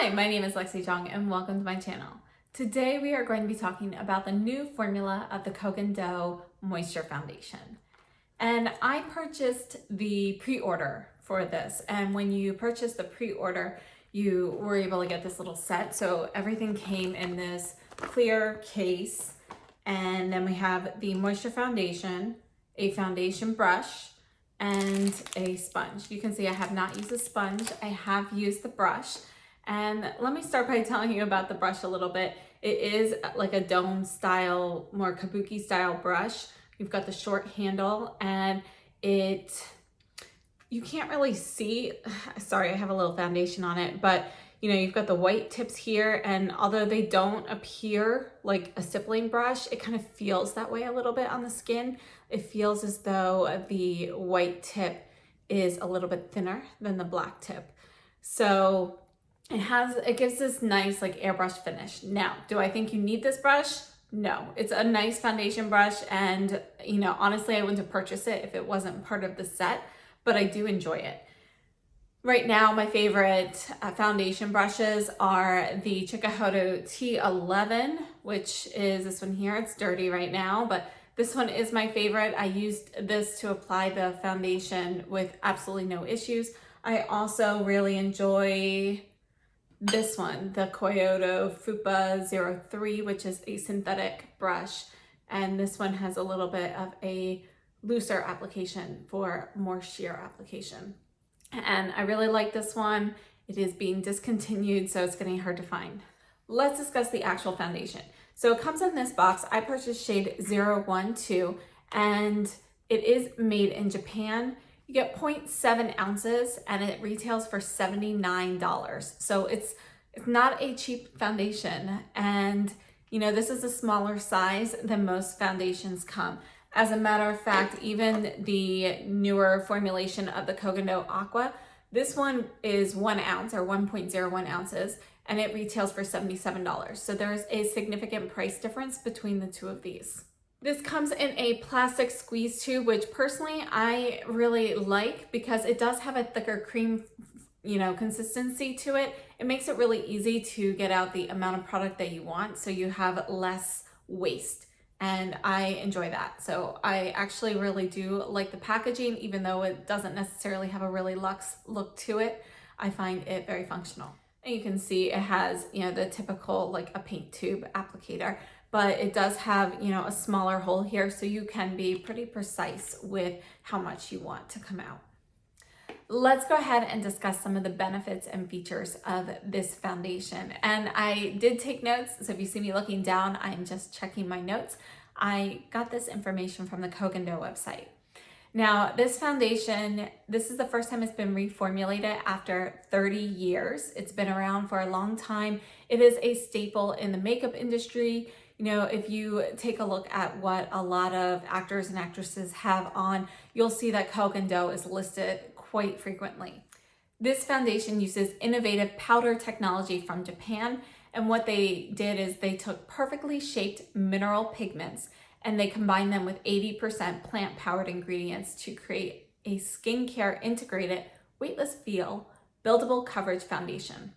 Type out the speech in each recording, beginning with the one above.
Hi, my name is Lexi Jong and welcome to my channel. Today we are going to be talking about the new formula of the Kogan Do Moisture Foundation. And I purchased the pre-order for this, and when you purchase the pre-order, you were able to get this little set. So everything came in this clear case, and then we have the moisture foundation, a foundation brush, and a sponge. You can see I have not used a sponge, I have used the brush. And let me start by telling you about the brush a little bit. It is like a dome style, more kabuki style brush. You've got the short handle and you can't really see, sorry, I have a little foundation on it, but you know, you've got the white tips here, and although they don't appear like a stippling brush, it kind of feels that way a little bit on the skin. It feels as though the white tip is a little bit thinner than the black tip. So it gives this nice like airbrush finish. Now, do I think you need this brush? No, it's a nice foundation brush, and you know, honestly, I wouldn't have purchased it if it wasn't part of the set, but I do enjoy it. Right now, my favorite foundation brushes are the Chikuhodo T11, which is this one here. It's dirty right now, but this one is my favorite. I used this to apply the foundation with absolutely no issues. I also really enjoy this one, the Kyoto Fupa 03, which is a synthetic brush. And this one has a little bit of a looser application for more sheer application. And I really like this one. It is being discontinued, so it's getting hard to find. Let's discuss the actual foundation. So it comes in this box. I purchased shade 012, and it is made in Japan. You get 0.7 ounces and it retails for $79. So it's not a cheap foundation. And you know, this is a smaller size than most foundations come. As a matter of fact, even the newer formulation of the Kogan Do Aqua, this one is 1 ounce or 1.01 ounces, and it retails for $77. So there's a significant price difference between the two of these. This comes in a plastic squeeze tube, which personally I really like because it does have a thicker cream, you know, consistency to it. It makes it really easy to get out the amount of product that you want, so you have less waste. And I enjoy that. So I actually really do like the packaging, even though it doesn't necessarily have a really luxe look to it. I find it very functional. And you can see it has, you know, the typical like a paint tube applicator, but it does have, you know, a smaller hole here, so you can be pretty precise with how much you want to come out. Let's go ahead and discuss some of the benefits and features of this foundation. And I did take notes, so if you see me looking down, I'm just checking my notes. I got this information from the Kogan Do website. Now, this foundation, this is the first time it's been reformulated after 30 years. It's been around for a long time. It is a staple in the makeup industry. You know, if you take a look at what a lot of actors and actresses have on, you'll see that Kogan Do is listed quite frequently. This foundation uses innovative powder technology from Japan, and what they did is they took perfectly shaped mineral pigments and they combined them with 80% plant-powered ingredients to create a skincare integrated, weightless feel, buildable coverage foundation.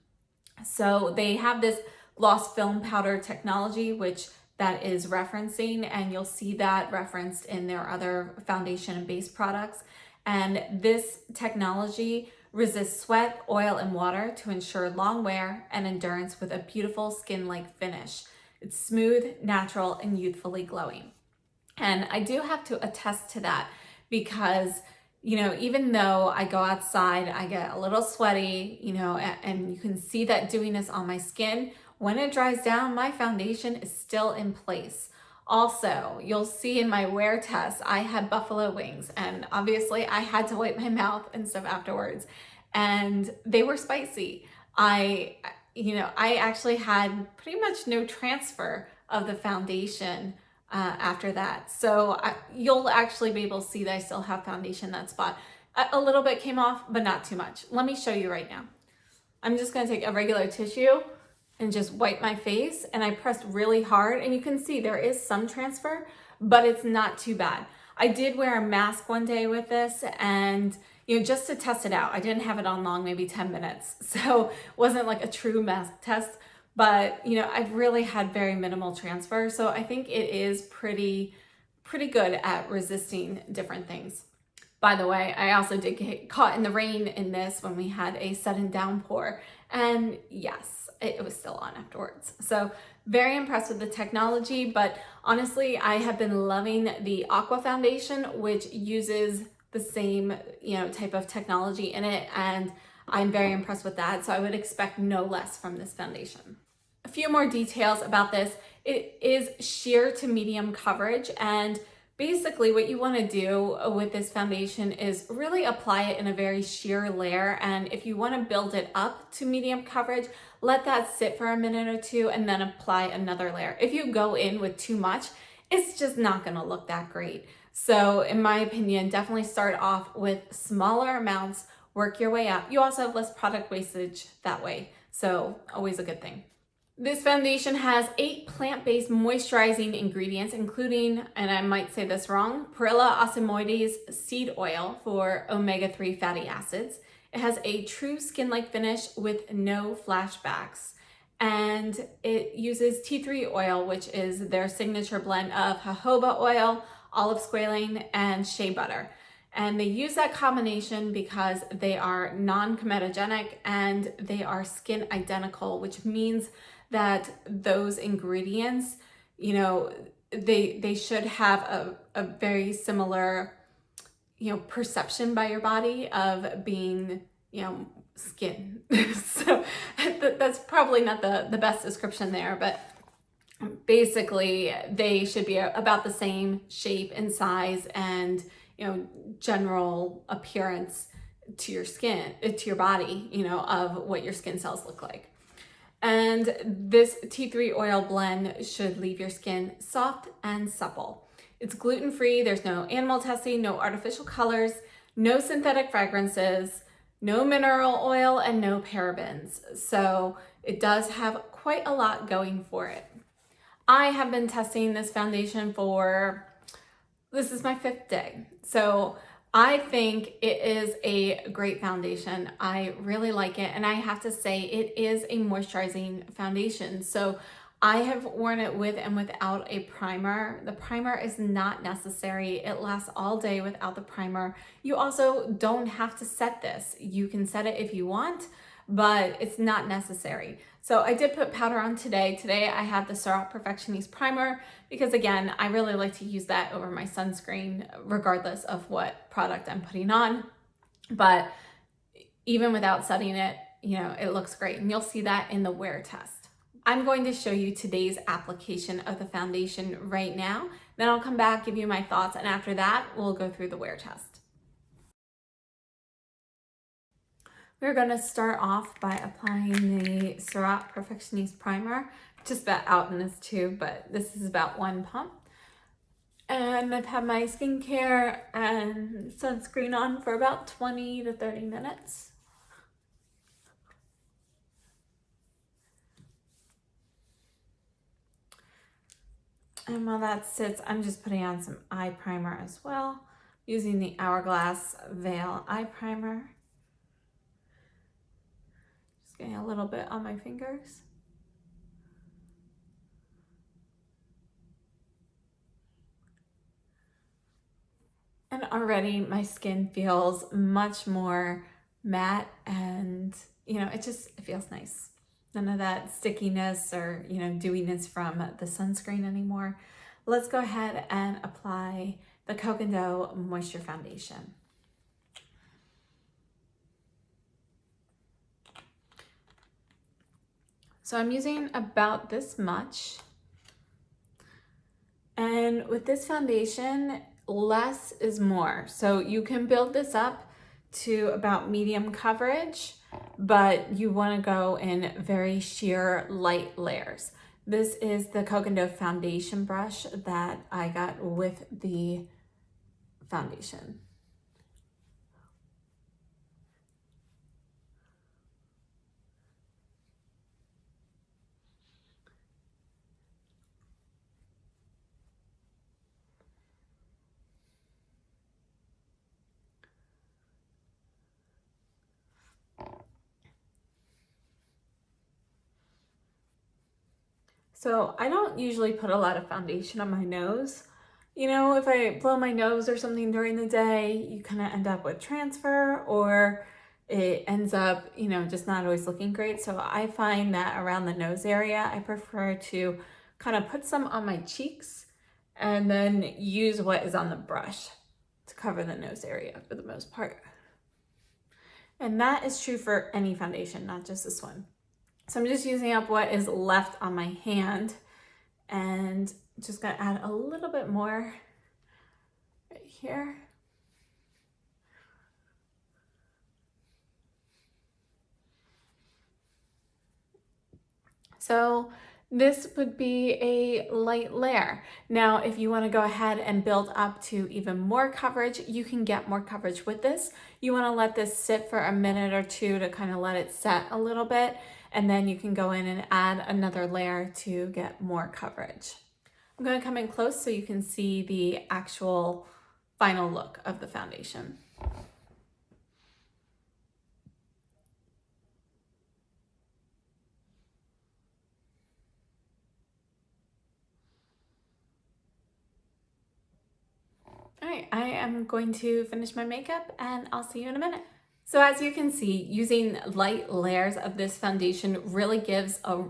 So they have this gloss film powder technology, which that is referencing, and you'll see that referenced in their other foundation and base products. And this technology resists sweat, oil, and water to ensure long wear and endurance with a beautiful skin-like finish. It's smooth, natural, and youthfully glowing. And I do have to attest to that because, you know, even though I go outside, I get a little sweaty, you know, and you can see that dewiness on my skin. When it dries down, my foundation is still in place. Also, you'll see in my wear test, I had buffalo wings, and obviously I had to wipe my mouth and stuff afterwards, and they were spicy. I actually had pretty much no transfer of the foundation after that. So you'll actually be able to see that I still have foundation in that spot. A little bit came off, but not too much. Let me show you right now. I'm just gonna take a regular tissue and just wipe my face, and I pressed really hard, and you can see there is some transfer, but it's not too bad. I did wear a mask one day with this, and just to test it out. I didn't have it on long, maybe 10 minutes. So it wasn't like a true mask test, but I've really had very minimal transfer. So I think it is pretty good at resisting different things. By the way, I also did get caught in the rain in this when we had a sudden downpour, and yes, it was still on afterwards. So very impressed with the technology, but honestly, I have been loving the Aqua foundation, which uses the same, type of technology in it, and I'm very impressed with that. So I would expect no less from this foundation. A few more details about this. It is sheer to medium coverage, and basically what you want to do with this foundation is really apply it in a very sheer layer. And if you want to build it up to medium coverage, let that sit for a minute or two and then apply another layer. If you go in with too much, it's just not going to look that great. So in my opinion, definitely start off with smaller amounts, work your way up. You also have less product wastage that way. So always a good thing. This foundation has 8 plant-based moisturizing ingredients, including, and I might say this wrong, PERILLA OCYMOIDES seed oil for omega-3 fatty acids. It has a true skin-like finish with no flashbacks. And it uses tea tree oil, which is their signature blend of jojoba oil, olive squalane, and shea butter. And they use that combination because they are non-comedogenic and they are skin identical, which means that those ingredients, they should have a very similar, perception by your body of being, skin. So that's probably not the best description there, but basically they should be about the same shape and size and, general appearance to your skin, to your body, of what your skin cells look like. And this tea tree oil blend should leave your skin soft and supple. It's gluten-free, there's no animal testing, no artificial colors, no synthetic fragrances, no mineral oil, and no parabens. So it does have quite a lot going for it. I have been testing this foundation this is my 5th day. So I think it is a great foundation. I really like it. And I have to say it is a moisturizing foundation. So I have worn it with and without a primer. The primer is not necessary. It lasts all day without the primer. You also don't have to set this. You can set it if you want, but it's not necessary. So I did put powder on today. Today I have the Surah Perfectionist primer because again, I really like to use that over my sunscreen regardless of what product I'm putting on. But even without setting it, it looks great. And you'll see that in the wear test. I'm going to show you today's application of the foundation right now. Then I'll come back, give you my thoughts, and after that, we'll go through the wear test. We're going to start off by applying the Surah Perfectionist primer, just about out in this tube, but this is about 1 pump. And I've had my skincare and sunscreen on for about 20 to 30 minutes. And while that sits, I'm just putting on some eye primer as well, using the Hourglass Veil Eye Primer. Just getting a little bit on my fingers. And already my skin feels much more matte and, it feels nice. None of that stickiness or, dewiness from the sunscreen anymore. Let's go ahead and apply the Cocoa Moisture Foundation. So I'm using about this much. And with this foundation, less is more. So you can build this up to about medium coverage, but you want to go in very sheer light layers. This is the Cocoa foundation brush that I got with the foundation. So I don't usually put a lot of foundation on my nose. You know, if I blow my nose or something during the day, you kind of end up with transfer, or it ends up, you know, just not always looking great. So I find that around the nose area, I prefer to kind of put some on my cheeks and then use what is on the brush to cover the nose area for the most part. And that is true for any foundation, not just this one. So I'm just using up what is left on my hand and just gonna add a little bit more right here. So this would be a light layer. Now, if you want to go ahead and build up to even more coverage, you can get more coverage with this. You want to let this sit for a minute or two to kind of let it set a little bit, and then you can go in and add another layer to get more coverage. I'm going to come in close so you can see the actual final look of the foundation. All right, I am going to finish my makeup and I'll see you in a minute. So as you can see, using light layers of this foundation really gives a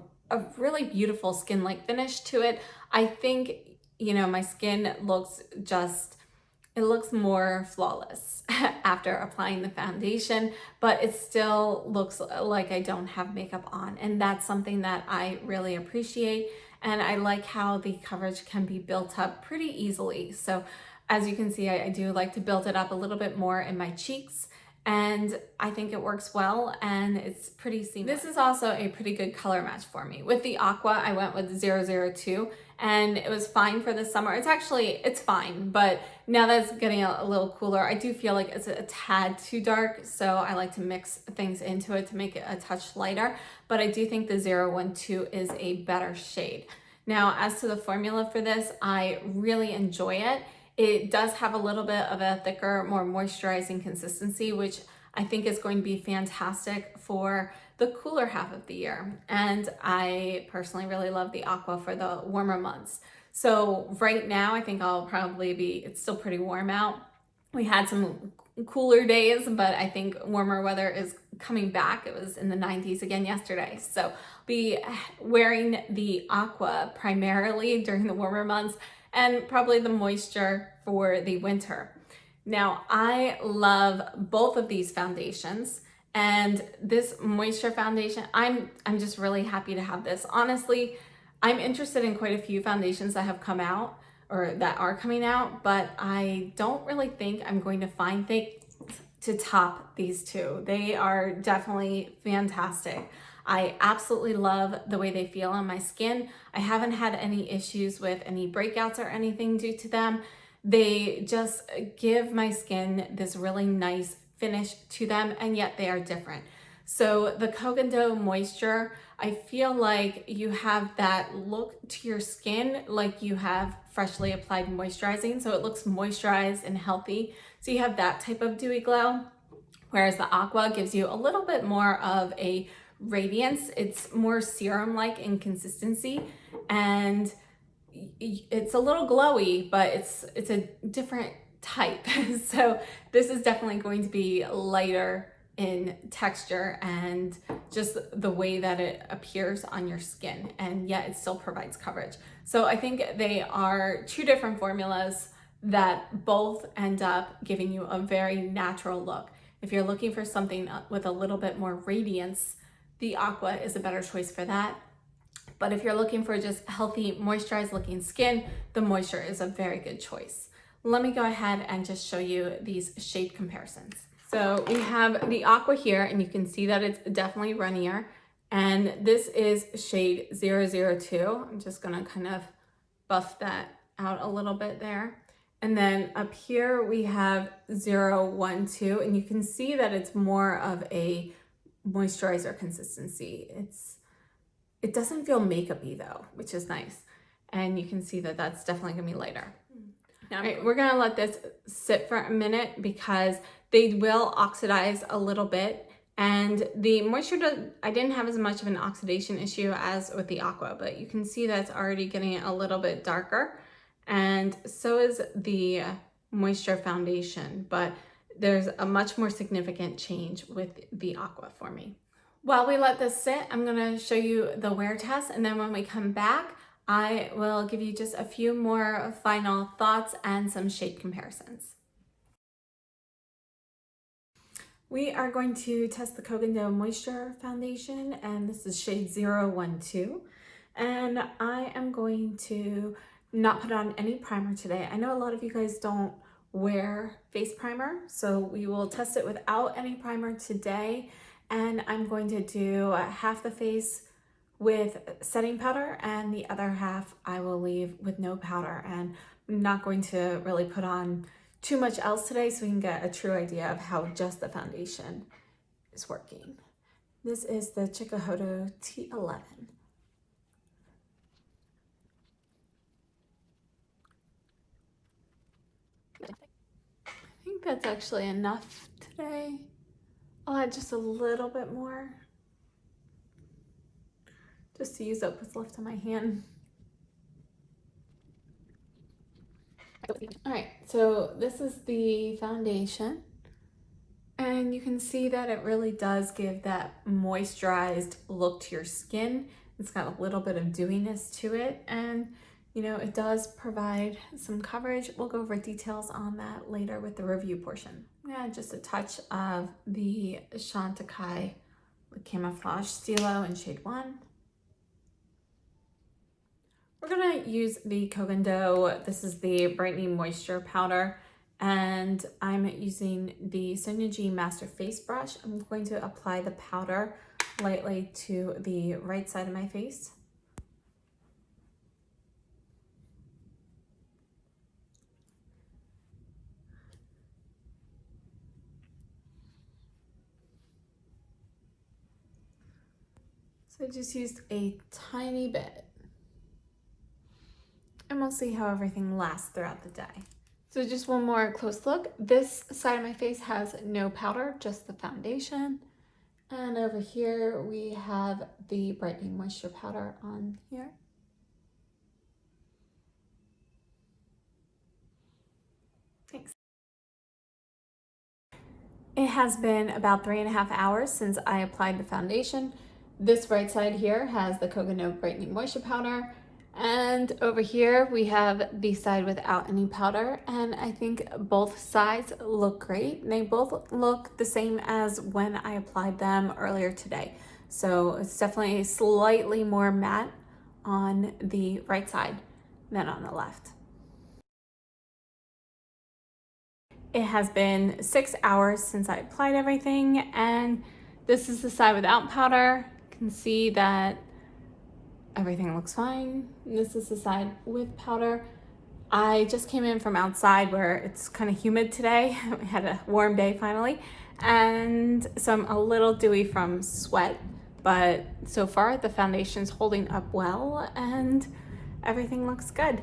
really beautiful skin-like finish to it. I think, you know, my skin looks it looks more flawless after applying the foundation, but it still looks like I don't have makeup on. And that's something that I really appreciate. And I like how the coverage can be built up pretty easily. So as you can see, I do like to build it up a little bit more in my cheeks, and I think it works well and it's pretty seamless. This is also a pretty good color match for me. With the Aqua, I went with 002 and it was fine for the summer. It's fine, but now that it's getting a little cooler, I do feel like it's a tad too dark, so I like to mix things into it to make it a touch lighter, but I do think the 012 is a better shade. Now, as to the formula for this, I really enjoy it. It does have a little bit of a thicker, more moisturizing consistency, which I think is going to be fantastic for the cooler half of the year. And I personally really love the Aqua for the warmer months. So right now, I think it's still pretty warm out. We had some cooler days, but I think warmer weather is coming back. It was in the 90s again yesterday. So I'll be wearing the Aqua primarily during the warmer months, and probably the moisture for the winter. Now, I love both of these foundations, and this moisture foundation, I'm just really happy to have this. Honestly, I'm interested in quite a few foundations that have come out or that are coming out, but I don't really think I'm going to find things to top these two. They are definitely fantastic. I absolutely love the way they feel on my skin. I haven't had any issues with any breakouts or anything due to them. They just give my skin this really nice finish to them, and yet they are different. So the Kogan Do Moisture, I feel like you have that look to your skin like you have freshly applied moisturizing. So it looks moisturized and healthy. So you have that type of dewy glow. Whereas the Aqua gives you a little bit more of a radiance. It's more serum-like in consistency, and it's a little glowy, but it's a different type. So this is definitely going to be lighter in texture and just the way that it appears on your skin, and yet it still provides coverage. So I think they are two different formulas that both end up giving you a very natural look. If you're looking for something with a little bit more radiance, the Aqua is a better choice for that. But if you're looking for just healthy, moisturized looking skin, the Moisture is a very good choice. Let me go ahead and just show you these shade comparisons. So we have the Aqua here, and you can see that it's definitely runnier. And this is shade 002. I'm just gonna kind of buff that out a little bit there. And then up here we have 012, and you can see that it's more of a moisturizer consistency. It doesn't feel makeup-y though, which is nice. And you can see that that's definitely gonna be lighter. All right, we're gonna let this sit for a minute because they will oxidize a little bit, And the moisture, I didn't have as much of an oxidation issue as with the Aqua, but you can see that's already getting a little bit darker. And so is the moisture foundation, but there's a much more significant change with the Aqua for me. While we let this sit, I'm gonna show you the wear test, and then when we come back, I will give you just a few more final thoughts and some shade comparisons. We are going to test the Kogan Do Moisture Foundation, and this is shade 012. And I am going to not put on any primer today. I know a lot of you guys don't wear face primer, so we will test it without any primer today. And I'm going to do half the face with setting powder, and the other half I will leave with no powder. And I'm not going to really put on too much else today, so we can get a true idea of how just the foundation is working. This is the Chikuhodo T11. I think that's actually enough today. I'll add just a little bit more, just to use up what's left on my hand. All right, so this is the foundation, and you can see that it really does give that moisturized look to your skin. It's got a little bit of dewiness to it, and you know, it does provide some coverage. We'll go over details on that later with the review portion. Yeah, just a touch of the Chantecaille Camouflage Stilo in shade 1. We're gonna use the Kogan Do. This is the Brightening Moisture Powder, and I'm using the Synergy Master Face Brush. I'm going to apply the powder lightly to the right side of my face. So I just used a tiny bit. And we'll see how everything lasts throughout the day. So just one more close look. This side of my face has no powder, just the foundation. And over here we have the Brightening Moisture Powder on here. Thanks. It has been about 3.5 hours since I applied the foundation. This right side here has the Kogan Do Brightening Moisture Powder. And over here we have the side without any powder, and I think both sides look great. They both look the same as when I applied them earlier today. So it's definitely slightly more matte on the right side than on the left. It has been 6 hours since I applied everything, and this is the side without powder. You can see that everything looks fine. This is the side with powder. I just came in from outside where it's kind of humid today. We had a warm day finally. And so I'm a little dewy from sweat, but so far the foundation's holding up well and everything looks good.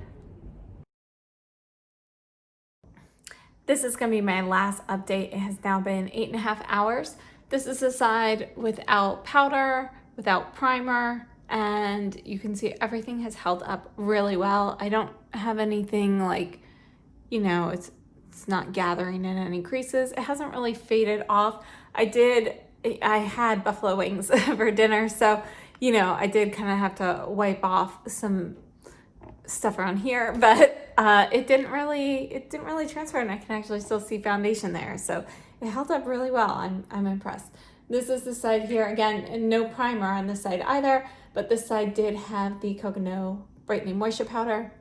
This is gonna be my last update. It has now been 8.5 hours. This is the side without powder, without primer, and you can see everything has held up really well. I don't have anything like, you know, it's not gathering in any creases. It hasn't really faded off. I had buffalo wings for dinner, so, you know, I did kind of have to wipe off some stuff around here, but it didn't really transfer, and I can actually still see foundation there. So it held up really well. I'm impressed. This is the side here, again, and no primer on this side either, but this side did have the Kogan Do Brightening Moisture Powder.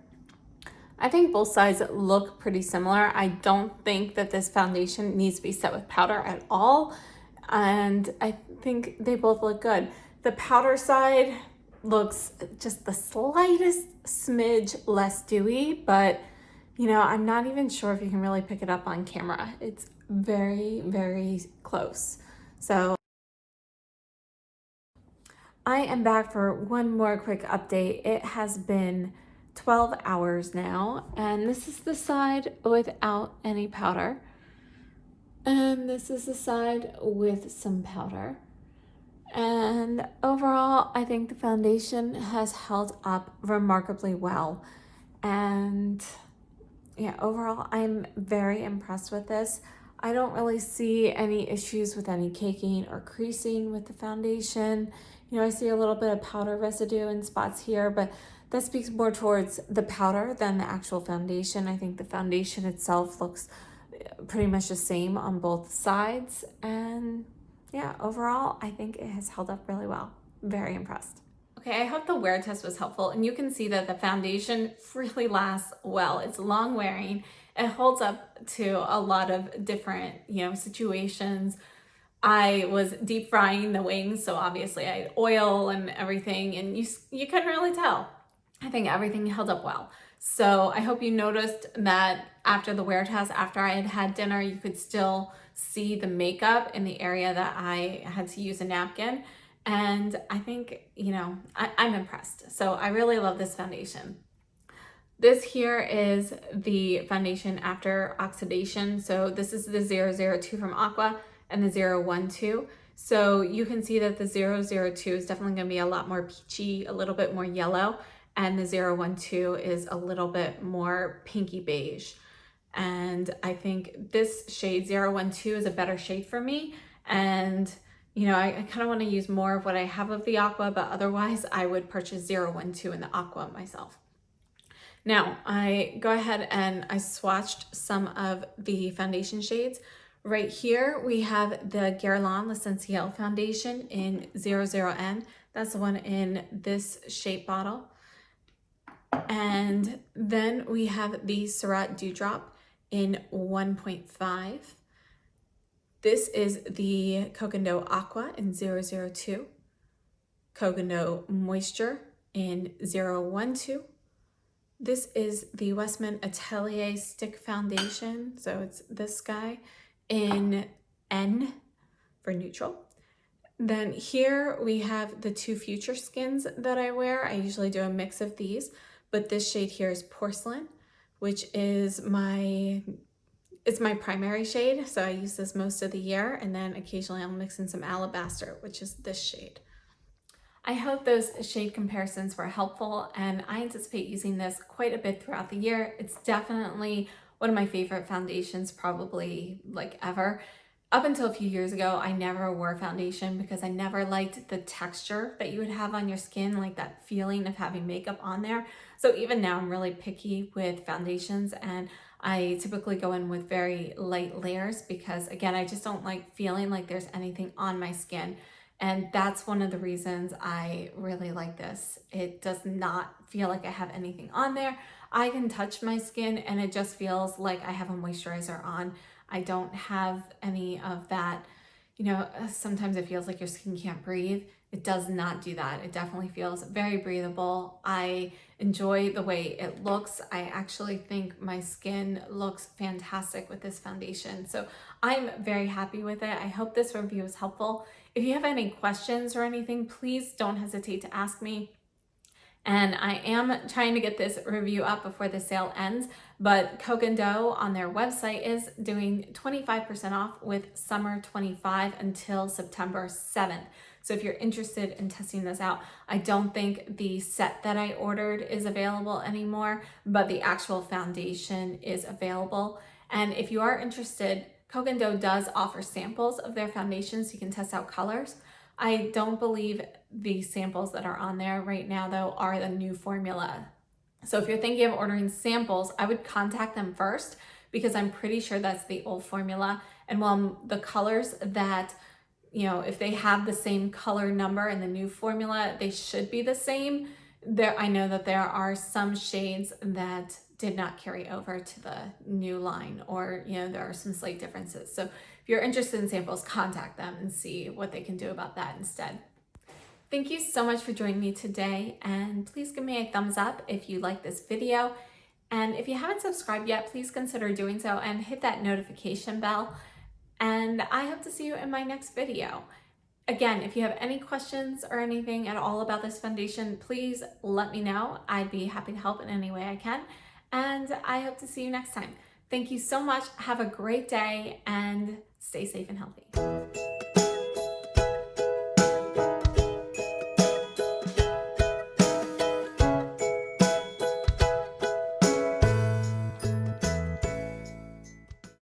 I think both sides look pretty similar. I don't think that this foundation needs to be set with powder at all, and I think they both look good. The powder side looks just the slightest smidge less dewy, but you know, I'm not even sure if you can really pick it up on camera. It's very, very close. So I am back for one more quick update. It has been 12 hours now, and this is the side without any powder. And this is the side with some powder. And overall, I think the foundation has held up remarkably well. And yeah, overall, I'm very impressed with this. I don't really see any issues with any caking or creasing with the foundation. You know, I see a little bit of powder residue in spots here, but that speaks more towards the powder than the actual foundation. I think the foundation itself looks pretty much the same on both sides. And yeah, overall, I think it has held up really well. Very impressed. Okay, I hope the wear test was helpful, and you can see that the foundation really lasts well. It's long wearing. It holds up to a lot of different, situations. I was deep frying the wings, so obviously I had oil and everything, and you couldn't really tell. I think everything held up well. So I hope you noticed that after the wear test, after I had had dinner, you could still see the makeup in the area that I had to use a napkin. And I think, I'm impressed. So I really love this foundation. This here is the foundation after oxidation. So this is the 002 from Aqua and the 012. So you can see that the 002 is definitely going to be a lot more peachy, a little bit more yellow, and the 012 is a little bit more pinky beige. And I think this shade 012 is a better shade for me. And I kind of want to use more of what I have of the Aqua, but otherwise I would purchase 012 in the Aqua myself. Now I go ahead and I swatched some of the foundation shades. Right here we have the Guerlain L'Essentiel foundation in 00N. That's the one in this shape bottle. And then we have the Surratt Dewdrop in 1.5. This is the Cocondo Aqua in 002, Cocondo Moisture in 012. This is the Westman Atelier Stick Foundation, so it's this guy, in N for neutral. Then here we have the two Future skins that I wear. I usually do a mix of these, but this shade here is Porcelain, which is it's my primary shade, so I use this most of the year, and then occasionally I'll mix in some Alabaster, which is this shade. I hope those shade comparisons were helpful, and I anticipate using this quite a bit throughout the year. It's definitely one of my favorite foundations, probably like ever. Up until a few years ago, I never wore foundation because I never liked the texture that you would have on your skin, like that feeling of having makeup on there. So even now I'm really picky with foundations, and I typically go in with very light layers because, again, I just don't like feeling like there's anything on my skin. And that's one of the reasons I really like this. It does not feel like I have anything on there. I can touch my skin and it just feels like I have a moisturizer on. I don't have any of that, sometimes it feels like your skin can't breathe. It does not do that. It definitely feels very breathable. I enjoy the way it looks. I actually think my skin looks fantastic with this foundation. So I'm very happy with it. I hope this review was helpful. If you have any questions or anything, please don't hesitate to ask me. And I am trying to get this review up before the sale ends, but Cocondo on their website is doing 25% off with Summer 25 until September 7th. So if you're interested in testing this out, I don't think the set that I ordered is available anymore, but the actual foundation is available. And if you are interested, Cocondo does offer samples of their foundations so you can test out colors. I don't believe the samples that are on there right now, though, are the new formula. So if you're thinking of ordering samples, I would contact them first because I'm pretty sure that's the old formula. And while the colors that, if they have the same color number in the new formula, they should be the same. I know that there are some shades that did not carry over to the new line, or there are some slight differences. So if you're interested in samples, contact them and see what they can do about that instead. Thank you so much for joining me today, and please give me a thumbs up if you like this video. And if you haven't subscribed yet, please consider doing so and hit that notification bell. And I hope to see you in my next video. Again, if you have any questions or anything at all about this foundation, please let me know. I'd be happy to help in any way I can. And I hope to see you next time. Thank you so much. Have a great day and Stay safe and healthy.